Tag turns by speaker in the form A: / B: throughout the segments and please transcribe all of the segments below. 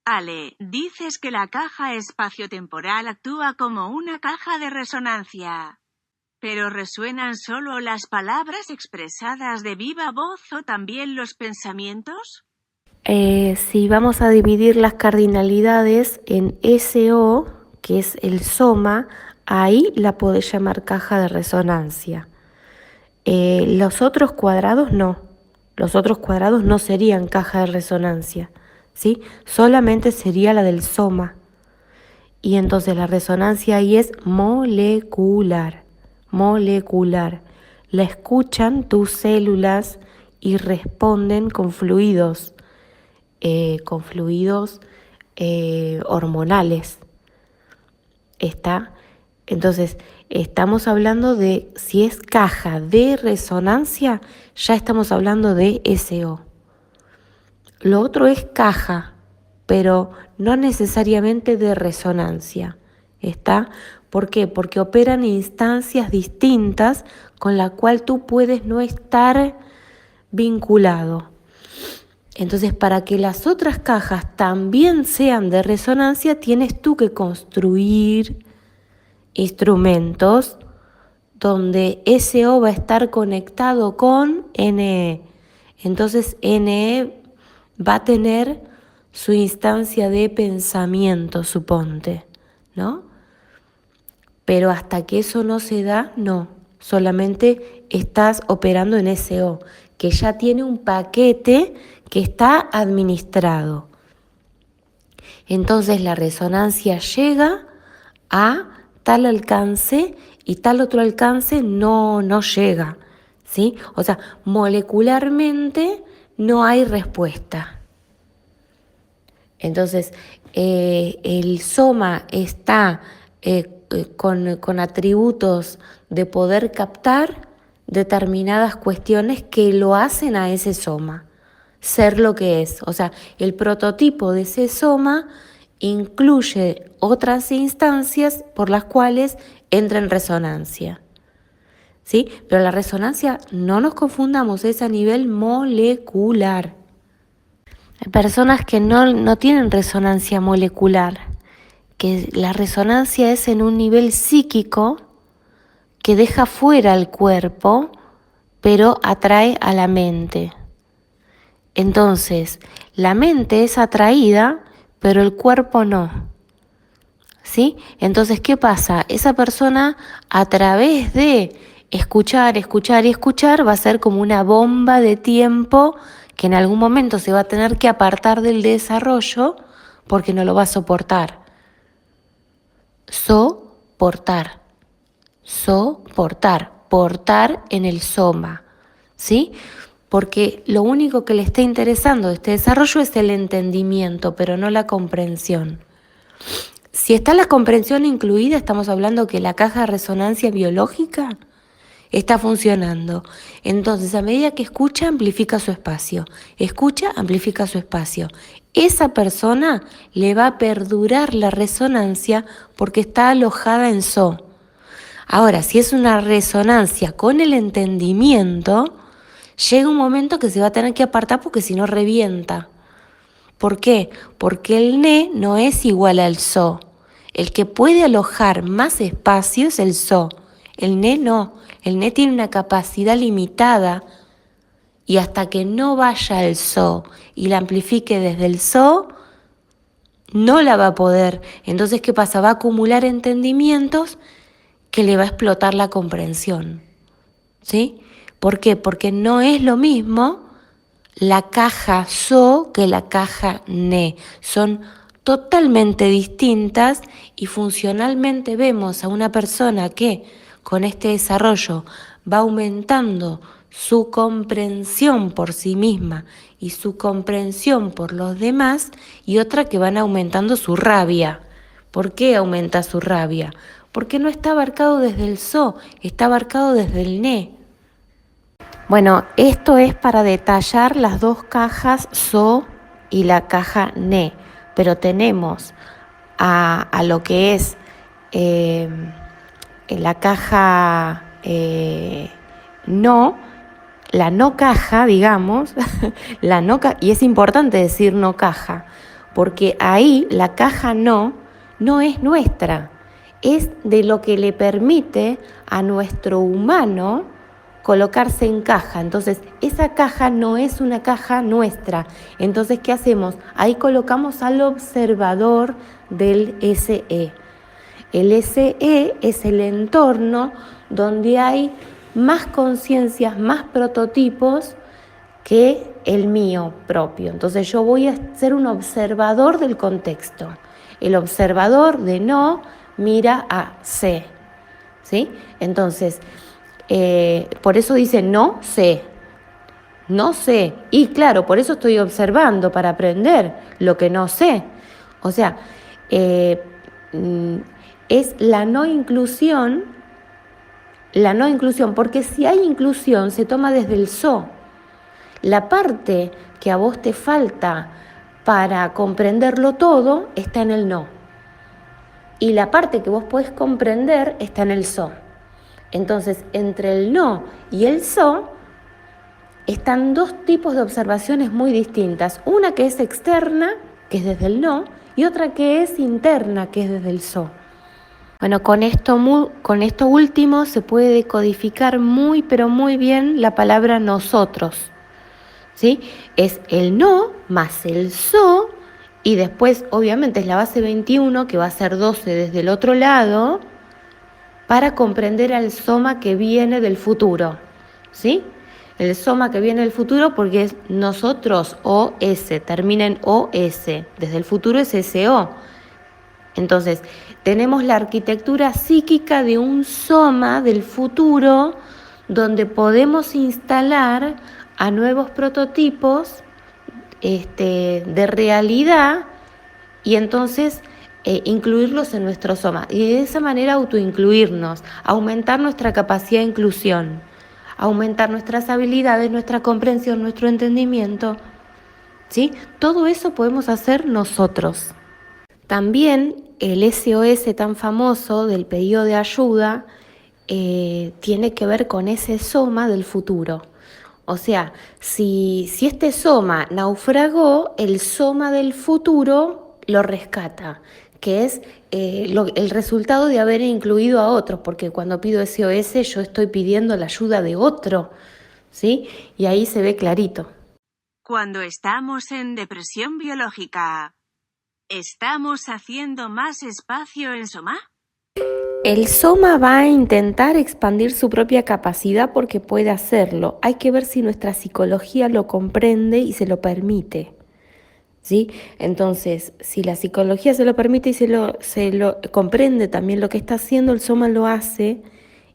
A: Ale, dices que la caja espaciotemporal actúa como una caja de resonancia. ¿Pero resuenan solo las palabras expresadas de viva voz o también los pensamientos?
B: Si vamos a dividir las cardinalidades en SO, que es el soma, ahí la podés llamar caja de resonancia. Los otros cuadrados no. Los otros cuadrados no serían caja de resonancia, ¿sí? Solamente sería la del soma. Y entonces la resonancia ahí es molecular, molecular. La escuchan tus células y responden con fluidos hormonales. ¿Está? Entonces, estamos hablando de, si es caja de resonancia, ya estamos hablando de SO. Lo otro es caja, pero no necesariamente de resonancia. ¿Está? ¿Por qué? Porque operan instancias distintas con la cual tú puedes no estar vinculado. Entonces, para que las otras cajas también sean de resonancia, tienes tú que construir instrumentos donde SO va a estar conectado con NE. Entonces, NE va a tener su instancia de pensamiento, suponte, ¿no? Pero hasta que eso no se da, no. Solamente estás operando en SO, que ya tiene un paquete que está administrado. Entonces la resonancia llega a tal alcance y tal otro alcance no llega, ¿sí? O sea, molecularmente no hay respuesta. Entonces, el soma está con atributos de poder captar determinadas cuestiones que lo hacen a ese soma ser lo que es. O sea, el prototipo de ese soma incluye otras instancias por las cuales entra en resonancia. ¿Sí? Pero la resonancia, no nos confundamos, es a nivel molecular. Hay personas que no tienen resonancia molecular, que la resonancia es en un nivel psíquico que deja fuera al cuerpo, pero atrae a la mente. Entonces, la mente es atraída, pero el cuerpo no. ¿Sí? Entonces, ¿qué pasa? Esa persona, a través de escuchar, escuchar y escuchar, va a ser como una bomba de tiempo que en algún momento se va a tener que apartar del desarrollo porque no lo va a soportar. Soportar. Soportar. Portar en el soma. ¿Sí? Porque lo único que le está interesando de este desarrollo es el entendimiento, pero no la comprensión. Si está la comprensión incluida, estamos hablando que la caja de resonancia biológica está funcionando. Entonces, a medida que escucha, amplifica su espacio. Escucha, amplifica su espacio. Esa persona le va a perdurar la resonancia porque está alojada en So. Ahora, si es una resonancia con el entendimiento, llega un momento que se va a tener que apartar porque si no revienta. ¿Por qué? Porque el Ne no es igual al So. El que puede alojar más espacio es el So. El Ne no. El Ne tiene una capacidad limitada y hasta que no vaya al So y la amplifique desde el So, no la va a poder. Entonces, ¿qué pasa? Va a acumular entendimientos que le va a explotar la comprensión. ¿Sí? ¿Por qué? Porque no es lo mismo la caja So que la caja Ne. Son totalmente distintas y funcionalmente vemos a una persona que con este desarrollo va aumentando su comprensión por sí misma y su comprensión por los demás, y otra que van aumentando su rabia. ¿Por qué aumenta su rabia? Porque no está abarcado desde el So, está abarcado desde el Ne. Bueno, esto es para detallar las dos cajas So y la caja Ne, pero tenemos a lo que es la caja No, la no caja, digamos, y es importante decir no caja, porque ahí la caja no es nuestra, es de lo que le permite a nuestro humano colocarse en caja. Entonces, esa caja no es una caja nuestra. Entonces, ¿qué hacemos? Ahí colocamos al observador del SE. El SE es el entorno donde hay más conciencias, más prototipos que el mío propio. Entonces yo voy a ser un observador del contexto. El observador de no mira a sé, ¿sí? Entonces, por eso dice no sé. No sé. Y claro, por eso estoy observando, para aprender lo que no sé. O sea, es la no inclusión, porque si hay inclusión se toma desde el so. La parte que a vos te falta para comprenderlo todo está en el no. Y la parte que vos podés comprender está en el so. Entonces, entre el no y el so están dos tipos de observaciones muy distintas. Una que es externa, que es desde el no, y otra que es interna, que es desde el so. Bueno, con esto último se puede decodificar muy, pero muy bien la palabra nosotros, ¿sí? Es el no más el so, y después obviamente es la base 21, que va a ser 12 desde el otro lado, para comprender al soma que viene del futuro, ¿sí? El soma que viene del futuro, porque es nosotros, OS, termina en OS, desde el futuro es SO. Entonces, tenemos la arquitectura psíquica de un soma del futuro, donde podemos instalar a nuevos prototipos de realidad, y entonces incluirlos en nuestro soma, y de esa manera autoincluirnos, aumentar nuestra capacidad de inclusión, aumentar nuestras habilidades, nuestra comprensión, nuestro entendimiento, ¿sí? Todo eso podemos hacer nosotros. También el SOS tan famoso del pedido de ayuda tiene que ver con ese soma del futuro. O sea, si este soma naufragó, el soma del futuro lo rescata, que es el resultado de haber incluido a otros, porque cuando pido SOS yo estoy pidiendo la ayuda de otro, ¿sí? Y ahí se ve clarito.
A: Cuando estamos en depresión biológica, ¿estamos haciendo más espacio en soma?
B: El soma va a intentar expandir su propia capacidad porque puede hacerlo. Hay que ver si nuestra psicología lo comprende y se lo permite, ¿sí? Entonces, si la psicología se lo permite y se lo comprende también lo que está haciendo, el soma lo hace,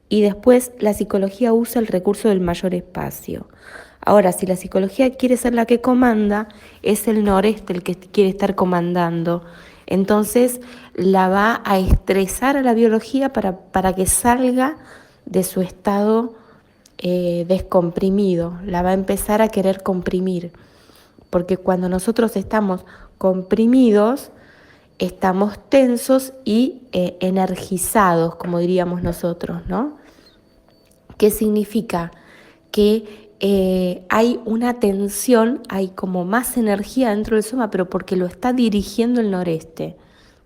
B: y después la psicología usa el recurso del mayor espacio. Ahora, si la psicología quiere ser la que comanda, es el noreste el que quiere estar comandando. Entonces la va a estresar a la biología para que salga de su estado descomprimido. La va a empezar a querer comprimir. Porque cuando nosotros estamos comprimidos, estamos tensos y energizados, como diríamos nosotros, ¿no? ¿Qué significa? Que hay una tensión, hay como más energía dentro del soma, pero porque lo está dirigiendo el noreste,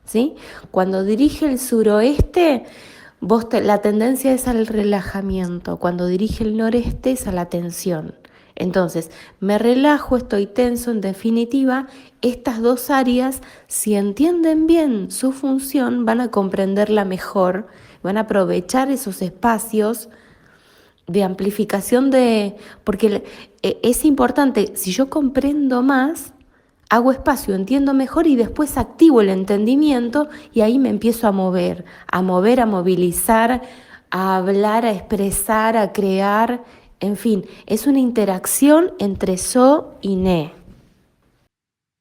B: ¿sí? Cuando dirige el suroeste, la tendencia es al relajamiento. Cuando dirige el noreste es a la tensión. Entonces, me relajo, estoy tenso. En definitiva, estas dos áreas, si entienden bien su función, van a comprenderla mejor, van a aprovechar esos espacios de amplificación porque es importante, si yo comprendo más, hago espacio, entiendo mejor y después activo el entendimiento, y ahí me empiezo a mover, a movilizar, a hablar, a expresar, a crear, en fin, es una interacción entre so y ne.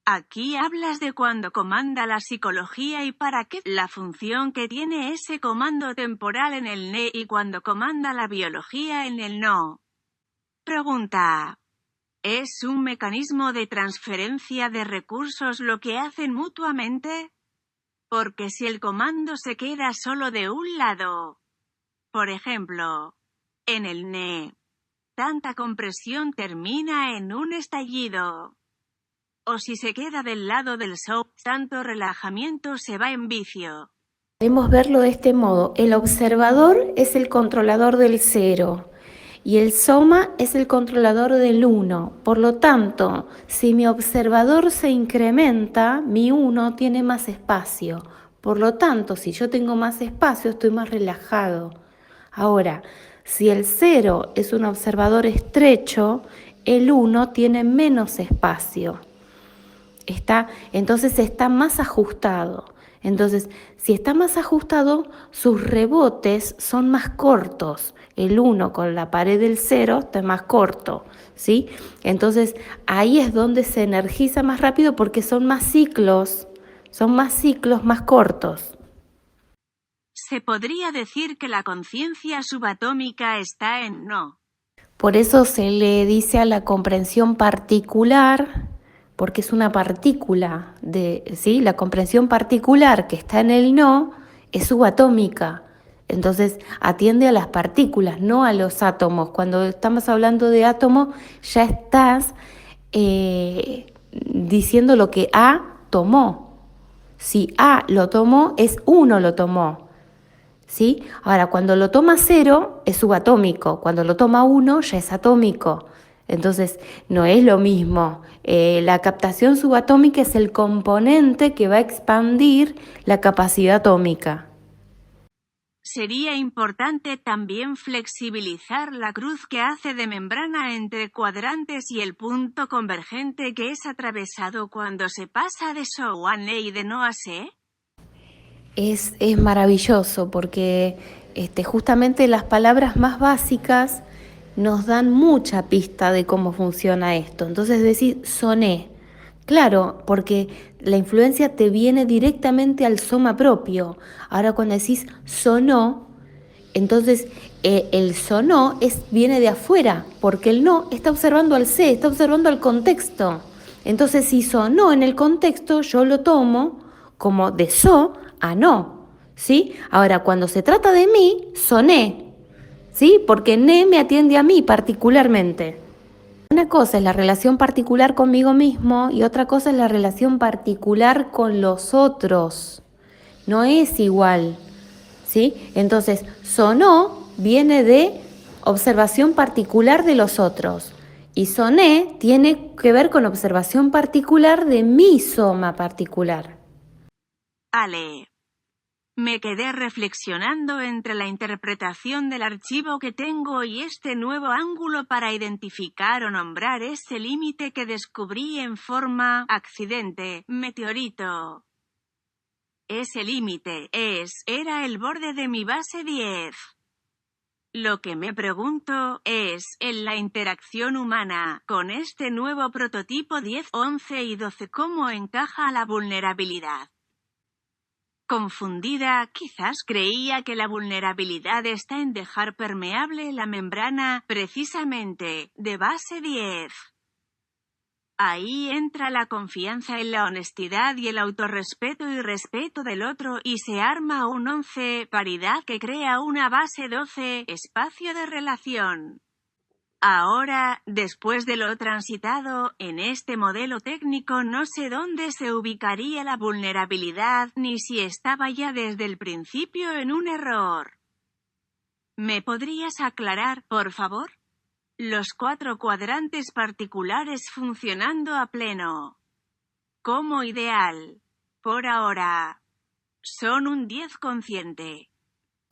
A: Aquí hablas de cuando comanda la psicología y para qué, la función que tiene ese comando temporal en el ne y cuando comanda la biología en el no. Pregunta: ¿es un mecanismo de transferencia de recursos lo que hacen mutuamente? Porque si el comando se queda solo de un lado, por ejemplo, en el ne, tanta compresión termina en un estallido. O si se queda del lado del SO, tanto relajamiento se va en vicio.
B: Podemos verlo de este modo. El observador es el controlador del 0 y el soma es el controlador del 1. Por lo tanto, si mi observador se incrementa, mi 1 tiene más espacio. Por lo tanto, si yo tengo más espacio, estoy más relajado. Ahora, si el 0 es un observador estrecho, el 1 tiene menos espacio. Entonces está más ajustado. Entonces, si está más ajustado, sus rebotes son más cortos. El 1 con la pared del 0 está más corto, ¿sí? Entonces, ahí es donde se energiza más rápido porque son más ciclos más cortos.
A: Se podría decir que la conciencia subatómica está en no.
B: Por eso se le dice a la comprensión particular, porque es una partícula ¿sí? La comprensión particular que está en el no es subatómica. Entonces atiende a las partículas, no a los átomos. Cuando estamos hablando de átomos, ya estás diciendo lo que A tomó. Si A lo tomó, es uno lo tomó. ¿Sí? Ahora, cuando lo toma 0 es subatómico, cuando lo toma 1 ya es atómico. Entonces, no es lo mismo. La captación subatómica es el componente que va a expandir la capacidad atómica.
A: Sería importante también flexibilizar la cruz que hace de membrana entre cuadrantes y el punto convergente que es atravesado cuando se pasa de SO a NE y de NO a SE.
B: Es maravilloso porque justamente las palabras más básicas nos dan mucha pista de cómo funciona esto. Entonces decir soné, claro, porque la influencia te viene directamente al soma propio. Ahora cuando decís sonó, entonces el sonó viene de afuera, porque el no está observando al se, está observando al contexto. Entonces si sonó en el contexto, yo lo tomo como de so a no, ¿sí? Ahora, cuando se trata de mí, soné, ¿sí? Porque ne me atiende a mí particularmente. Una cosa es la relación particular conmigo mismo y otra cosa es la relación particular con los otros. No es igual, ¿sí? Entonces, sonó viene de observación particular de los otros y soné tiene que ver con observación particular de mi soma particular.
A: Ale. Me quedé reflexionando entre la interpretación del archivo que tengo y este nuevo ángulo para identificar o nombrar ese límite que descubrí en forma accidente, meteorito. Ese límite era el borde de mi base 10. Lo que me pregunto es, en la interacción humana, con este nuevo prototipo 10, 11 y 12, ¿cómo encaja la vulnerabilidad? Confundida, quizás creía que la vulnerabilidad está en dejar permeable la membrana, precisamente, de base 10. Ahí entra la confianza en la honestidad y el autorrespeto y respeto del otro y se arma un 11, paridad que crea una base 12, espacio de relación. Ahora, después de lo transitado, en este modelo técnico no sé dónde se ubicaría la vulnerabilidad, ni si estaba ya desde el principio en un error. ¿Me podrías aclarar, por favor? Los 4 cuadrantes particulares funcionando a pleno. Como ideal. Por ahora. Son un 10 consciente.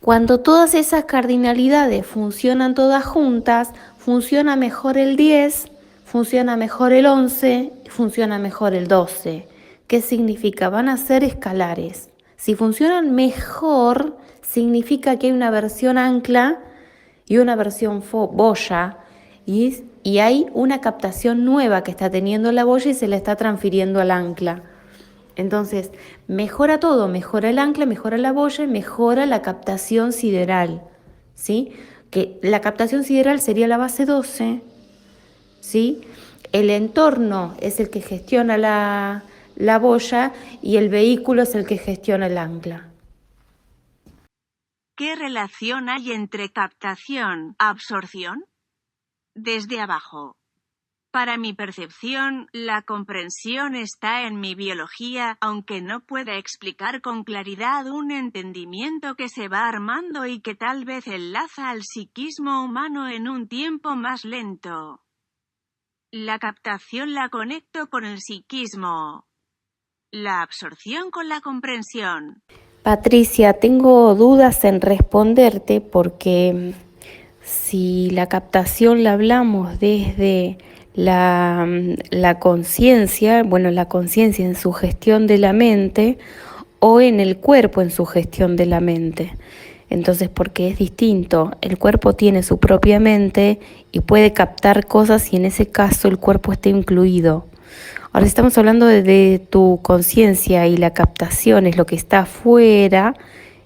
B: Cuando todas esas cardinalidades funcionan todas juntas, funciona mejor el 10, funciona mejor el 11, funciona mejor el 12. ¿Qué significa? Van a ser escalares. Si funcionan mejor, significa que hay una versión ancla y una versión boya, y hay una captación nueva que está teniendo la boya y se la está transfiriendo al ancla. Entonces, mejora todo, mejora el ancla, mejora la boya, mejora la captación sideral, ¿sí? Que la captación sideral sería la base 12, ¿sí? El entorno es el que gestiona la boya y el vehículo es el que gestiona el ancla.
A: ¿Qué relación hay entre captación, absorción? Desde abajo. Para mi percepción, la comprensión está en mi biología, aunque no pueda explicar con claridad un entendimiento que se va armando y que tal vez enlaza al psiquismo humano en un tiempo más lento. La captación la conecto con el psiquismo. La absorción con la comprensión.
B: Patricia, tengo dudas en responderte porque si la captación la hablamos desde la conciencia, bueno, la conciencia en su gestión de la mente o en el cuerpo en su gestión de la mente. Entonces, porque es distinto, el cuerpo tiene su propia mente y puede captar cosas y en ese caso el cuerpo está incluido. Ahora estamos hablando de tu conciencia y la captación es lo que está afuera,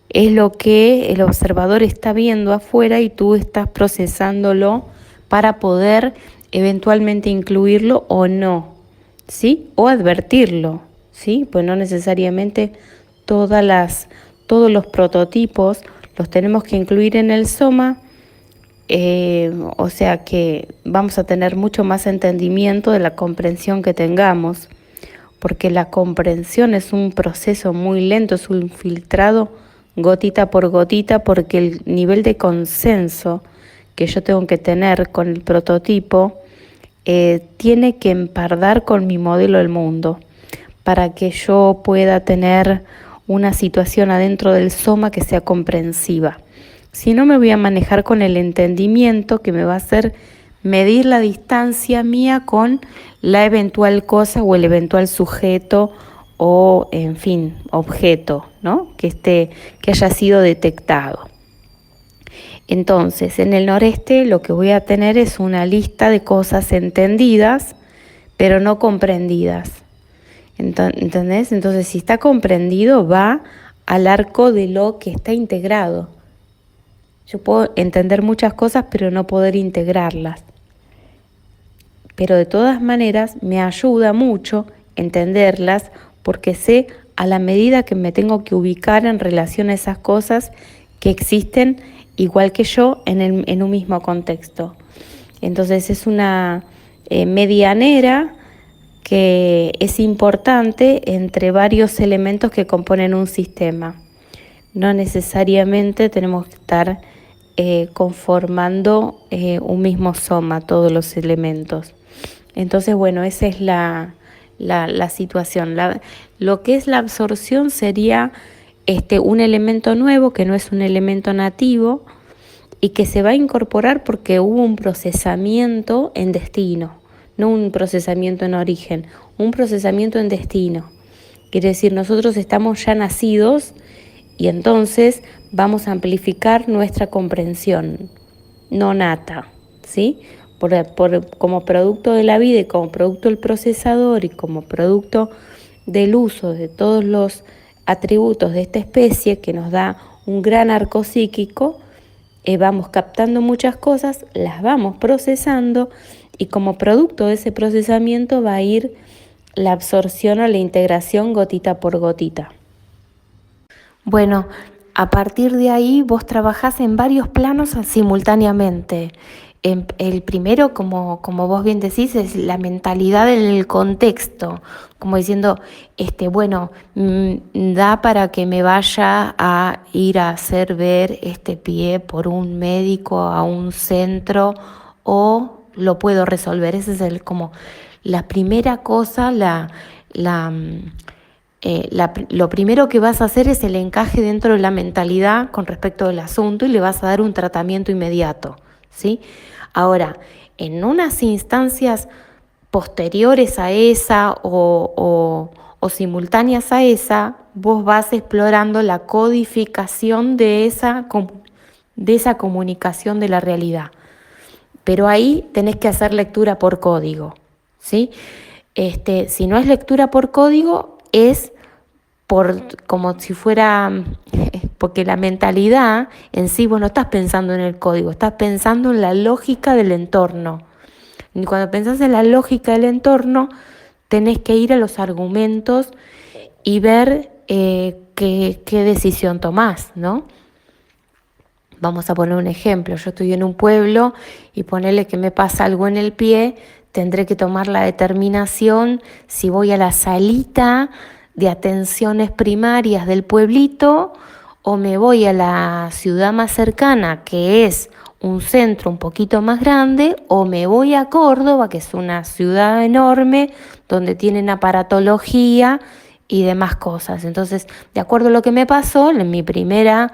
B: es lo que el observador está viendo afuera y tú estás procesándolo para poder eventualmente incluirlo o no, ¿sí? O advertirlo, ¿sí? Pues no necesariamente todos los prototipos los tenemos que incluir en el soma, o sea que vamos a tener mucho más entendimiento de la comprensión que tengamos, porque la comprensión es un proceso muy lento, es un filtrado gotita por gotita, porque el nivel de consenso que yo tengo que tener con el prototipo tiene que empardar con mi modelo del mundo para que yo pueda tener una situación adentro del soma que sea comprensiva. Si no, me voy a manejar con el entendimiento que me va a hacer medir la distancia mía con la eventual cosa o el eventual sujeto o, en fin, objeto, ¿no? Que haya sido detectado. Entonces, en el noreste lo que voy a tener es una lista de cosas entendidas, pero no comprendidas. ¿Entendés? Entonces, si está comprendido, va al arco de lo que está integrado. Yo puedo entender muchas cosas, pero no poder integrarlas. Pero de todas maneras, me ayuda mucho entenderlas porque sé a la medida que me tengo que ubicar en relación a esas cosas que existen igual que yo en un mismo contexto. Entonces es una medianera que es importante entre varios elementos que componen un sistema. No necesariamente tenemos que estar conformando un mismo soma, todos los elementos. Entonces, bueno, esa es la situación. Lo que es la absorción sería un elemento nuevo que no es un elemento nativo y que se va a incorporar porque hubo un procesamiento en destino, no un procesamiento en origen, un procesamiento en destino. Quiere decir, nosotros estamos ya nacidos y entonces vamos a amplificar nuestra comprensión no nata, ¿sí? Como producto de la vida y como producto del procesador y como producto del uso de todos los atributos de esta especie que nos da un gran arco psíquico, vamos captando muchas cosas, las vamos procesando y como producto de ese procesamiento va a ir la absorción o la integración gotita por gotita. Bueno, a partir de ahí vos trabajás en varios planos simultáneamente. El primero, como vos bien decís, es la mentalidad en el contexto, como diciendo, da para que me vaya a ir a hacer ver este pie por un médico a un centro o lo puedo resolver. Ese es como la primera cosa, lo primero que vas a hacer es el encaje dentro de la mentalidad con respecto al asunto y le vas a dar un tratamiento inmediato, ¿sí? Ahora, en unas instancias posteriores a esa o simultáneas a esa, vos vas explorando la codificación de esa comunicación de la realidad. Pero ahí tenés que hacer lectura por código, ¿sí? Si no es lectura por código, es como si fuera, porque la mentalidad en sí, vos no estás pensando en el código, estás pensando en la lógica del entorno. Y cuando pensás en la lógica del entorno, tenés que ir a los argumentos y ver qué decisión tomás, ¿no? Vamos a poner un ejemplo. Yo estoy en un pueblo y ponerle que me pasa algo en el pie, tendré que tomar la determinación si voy a la salita de atenciones primarias del pueblito o me voy a la ciudad más cercana, que es un centro un poquito más grande, o me voy a Córdoba, que es una ciudad enorme, donde tienen aparatología y demás cosas. Entonces, de acuerdo a lo que me pasó, en mi primera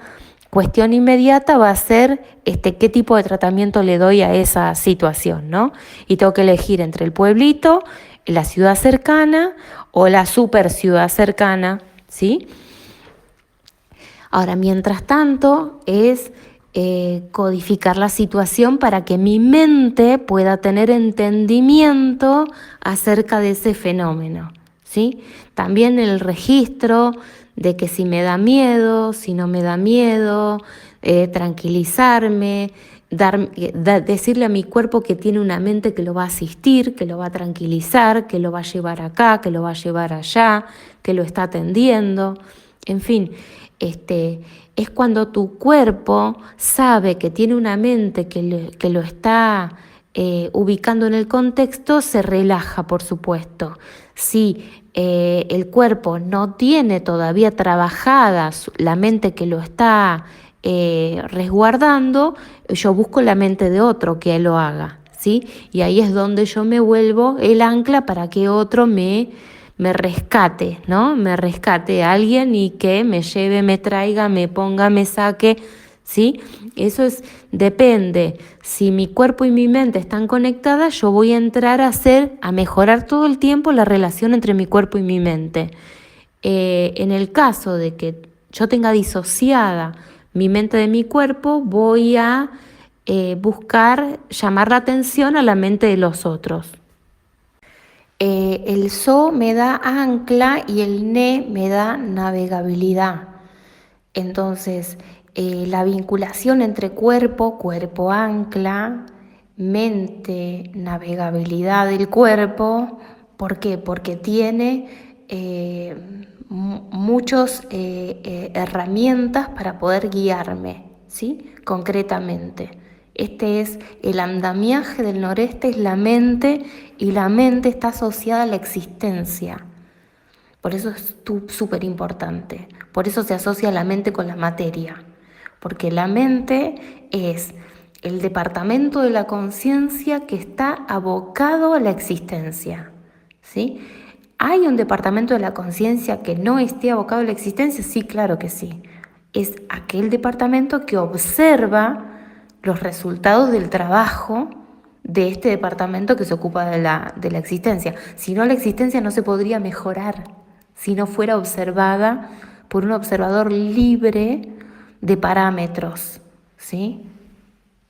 B: cuestión inmediata va a ser qué tipo de tratamiento le doy a esa situación, ¿no? Y tengo que elegir entre el pueblito, la ciudad cercana o la super ciudad cercana, ¿sí? Ahora, mientras tanto, es codificar la situación para que mi mente pueda tener entendimiento acerca de ese fenómeno, ¿sí? También el registro de que si me da miedo, si no me da miedo, tranquilizarme, decirle a mi cuerpo que tiene una mente que lo va a asistir, que lo va a tranquilizar, que lo va a llevar acá, que lo va a llevar allá, que lo está atendiendo, en fin, es cuando tu cuerpo sabe que tiene una mente que lo está ubicando en el contexto, se relaja, por supuesto. Si el cuerpo no tiene todavía trabajada la mente que lo está resguardando, yo busco la mente de otro que lo haga, ¿sí? Y ahí es donde yo me vuelvo el ancla para que otro me rescate, ¿no? Me rescate a alguien y que me lleve, me traiga, me ponga, me saque, ¿sí? Eso depende. Si mi cuerpo y mi mente están conectadas, yo voy a entrar a mejorar todo el tiempo la relación entre mi cuerpo y mi mente. En el caso de que yo tenga disociada mi mente de mi cuerpo, voy a buscar llamar la atención a la mente de los otros. El so me da ancla y el ne me da navegabilidad. Entonces, la vinculación entre cuerpo, cuerpo ancla, mente, navegabilidad del cuerpo. ¿Por qué? Porque tiene muchas herramientas para poder guiarme, ¿sí? Concretamente. Este es el andamiaje del noreste, es la mente, y la mente está asociada a la existencia. Por eso es súper importante. Por eso se asocia la mente con la materia. Porque la mente es el departamento de la conciencia que está abocado a la existencia, ¿sí? ¿Hay un departamento de la conciencia que no esté abocado a la existencia? Sí, claro que sí. Es aquel departamento que observa los resultados del trabajo de este departamento que se ocupa de la existencia. Si no, la existencia no se podría mejorar si no fuera observada por un observador libre de parámetros, ¿sí?